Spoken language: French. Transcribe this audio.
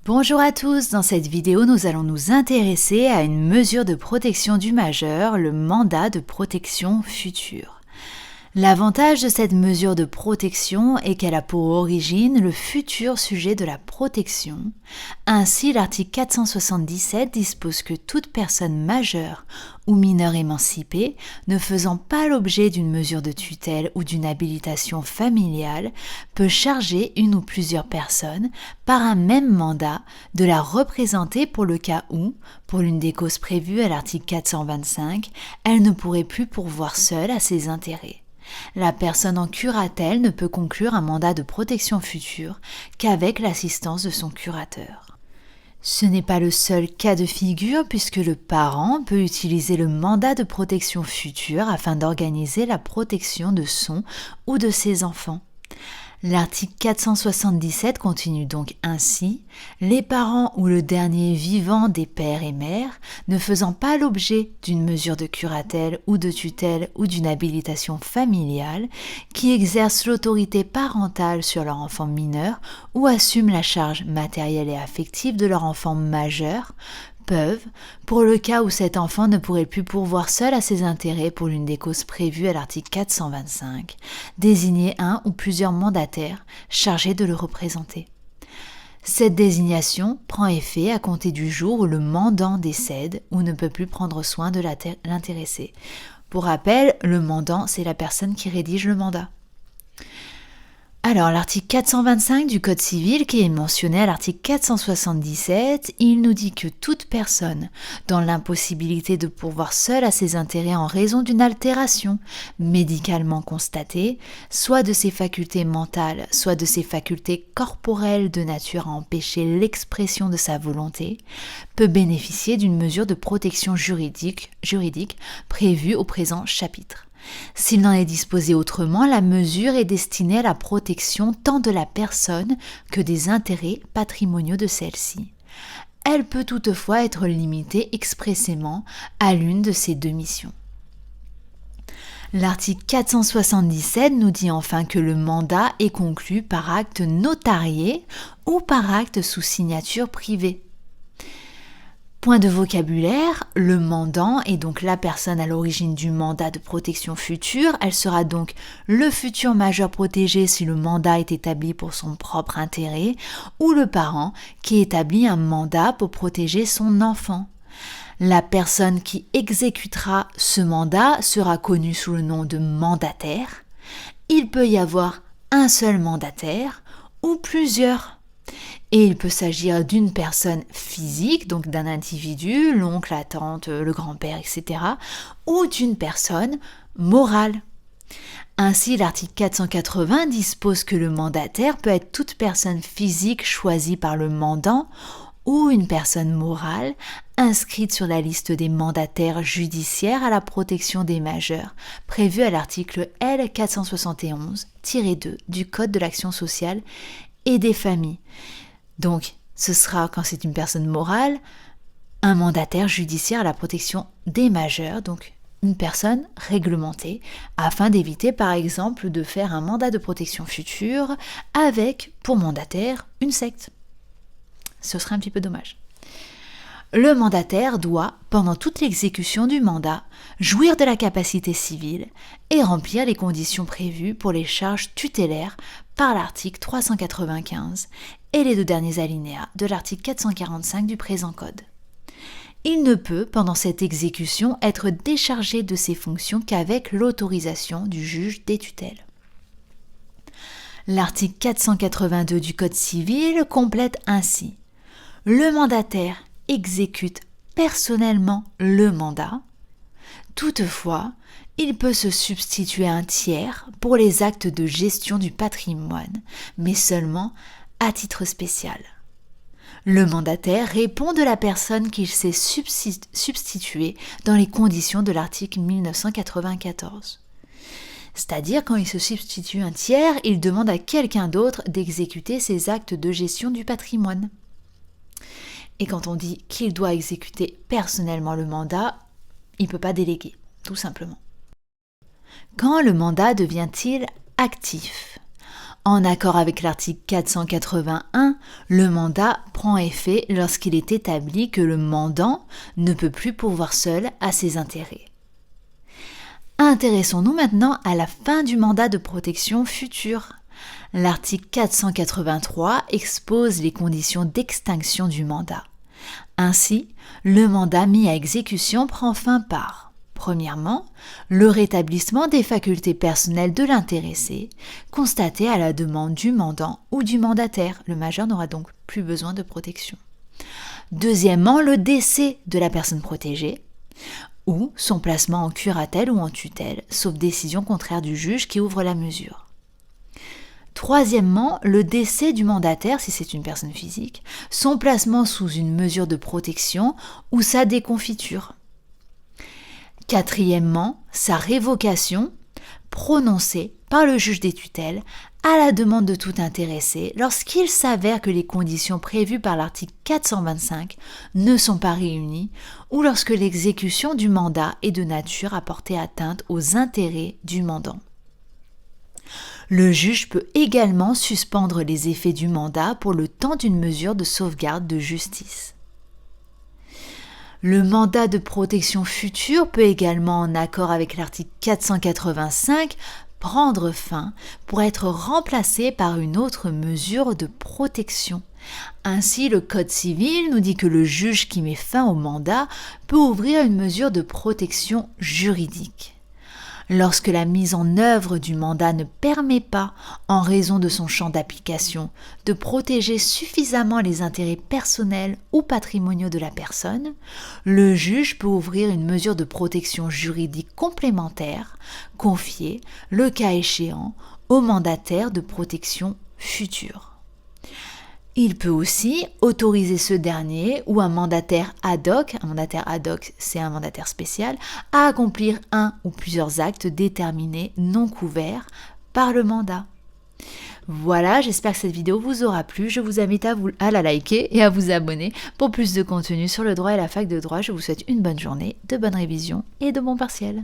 Bonjour à tous, dans cette vidéo nous allons nous intéresser à une mesure de protection du majeur, le mandat de protection future. L'avantage de cette mesure de protection est qu'elle a pour origine le futur sujet de la protection. Ainsi, l'article 477 dispose que toute personne majeure ou mineure émancipée ne faisant pas l'objet d'une mesure de tutelle ou d'une habilitation familiale peut charger une ou plusieurs personnes par un même mandat de la représenter pour le cas où, pour l'une des causes prévues à l'article 425, elle ne pourrait plus pourvoir seule à ses intérêts. La personne en curatelle ne peut conclure un mandat de protection future qu'avec l'assistance de son curateur. Ce n'est pas le seul cas de figure puisque le parent peut utiliser le mandat de protection future afin d'organiser la protection de son ou de ses enfants. L'article 477 continue donc ainsi : les parents ou le dernier vivant des pères et mères ne faisant pas l'objet d'une mesure de curatelle ou de tutelle ou d'une habilitation familiale qui exercent l'autorité parentale sur leur enfant mineur ou assument la charge matérielle et affective de leur enfant majeur peuvent, pour le cas où cet enfant ne pourrait plus pourvoir seul à ses intérêts pour l'une des causes prévues à l'article 425, désigner un ou plusieurs mandataires chargés de le représenter. Cette désignation prend effet à compter du jour où le mandant décède ou ne peut plus prendre soin de l'intéressé. Pour rappel, le mandant, c'est la personne qui rédige le mandat. Alors, l'article 425 du Code civil, qui est mentionné à l'article 477, il nous dit que toute personne dans l'impossibilité de pourvoir seule à ses intérêts en raison d'une altération médicalement constatée, soit de ses facultés mentales, soit de ses facultés corporelles de nature à empêcher l'expression de sa volonté, peut bénéficier d'une mesure de protection juridique prévue au présent chapitre. S'il n'en est disposé autrement, la mesure est destinée à la protection tant de la personne que des intérêts patrimoniaux de celle-ci. Elle peut toutefois être limitée expressément à l'une de ces deux missions. L'article 477 nous dit enfin que le mandat est conclu par acte notarié ou par acte sous signature privée. Point de vocabulaire, le mandant est donc la personne à l'origine du mandat de protection future. Elle sera donc le futur majeur protégé si le mandat est établi pour son propre intérêt ou le parent qui établit un mandat pour protéger son enfant. La personne qui exécutera ce mandat sera connue sous le nom de mandataire. Il peut y avoir un seul mandataire ou plusieurs. Et il peut s'agir d'une personne physique, donc d'un individu, l'oncle, la tante, le grand-père, etc., ou d'une personne morale. Ainsi, l'article 480 dispose que le mandataire peut être toute personne physique choisie par le mandant ou une personne morale inscrite sur la liste des mandataires judiciaires à la protection des majeurs, prévue à l'article L471-2 du Code de l'action sociale et des familles. Donc, ce sera, quand c'est une personne morale, un mandataire judiciaire à la protection des majeurs, donc une personne réglementée, afin d'éviter par exemple de faire un mandat de protection future avec, pour mandataire, une secte. Ce serait un petit peu dommage. Le mandataire doit, pendant toute l'exécution du mandat, jouir de la capacité civile et remplir les conditions prévues pour les charges tutélaires par l'article 395 et les deux derniers alinéas de l'article 445 du présent code. Il ne peut, pendant cette exécution, être déchargé de ses fonctions qu'avec l'autorisation du juge des tutelles. L'article 482 du Code civil complète ainsi : le mandataire exécute personnellement le mandat. Toutefois, il peut se substituer à un tiers pour les actes de gestion du patrimoine, mais seulement à titre spécial. Le mandataire répond de la personne qu'il s'est substituée dans les conditions de l'article 1994. C'est-à-dire, quand il se substitue un tiers, il demande à quelqu'un d'autre d'exécuter ses actes de gestion du patrimoine. Et quand on dit qu'il doit exécuter personnellement le mandat, il ne peut pas déléguer, tout simplement. Quand le mandat devient-il actif ? En accord avec l'article 481, le mandat prend effet lorsqu'il est établi que le mandant ne peut plus pourvoir seul à ses intérêts. Intéressons-nous maintenant à la fin du mandat de protection future. L'article 483 expose les conditions d'extinction du mandat. Ainsi, le mandat mis à exécution prend fin par: premièrement, le rétablissement des facultés personnelles de l'intéressé, constatées à la demande du mandant ou du mandataire. Le majeur n'aura donc plus besoin de protection. Deuxièmement, le décès de la personne protégée ou son placement en curatelle ou en tutelle, sauf décision contraire du juge qui ouvre la mesure. Troisièmement, le décès du mandataire, si c'est une personne physique, son placement sous une mesure de protection ou sa déconfiture. Quatrièmement, sa révocation, prononcée par le juge des tutelles à la demande de tout intéressé lorsqu'il s'avère que les conditions prévues par l'article 425 ne sont pas réunies ou lorsque l'exécution du mandat est de nature à porter atteinte aux intérêts du mandant. Le juge peut également suspendre les effets du mandat pour le temps d'une mesure de sauvegarde de justice. Le mandat de protection future peut également, en accord avec l'article 485, prendre fin pour être remplacé par une autre mesure de protection. Ainsi, le Code civil nous dit que le juge qui met fin au mandat peut ouvrir une mesure de protection juridique. Lorsque la mise en œuvre du mandat ne permet pas, en raison de son champ d'application, de protéger suffisamment les intérêts personnels ou patrimoniaux de la personne, le juge peut ouvrir une mesure de protection juridique complémentaire, confiée, le cas échéant, au mandataire de protection future. Il peut aussi autoriser ce dernier ou un mandataire ad hoc c'est un mandataire spécial, à accomplir un ou plusieurs actes déterminés non couverts par le mandat. Voilà, j'espère que cette vidéo vous aura plu. Je vous invite à la liker et à vous abonner pour plus de contenu sur le droit et la fac de droit. Je vous souhaite une bonne journée, de bonnes révisions et de bons partiels.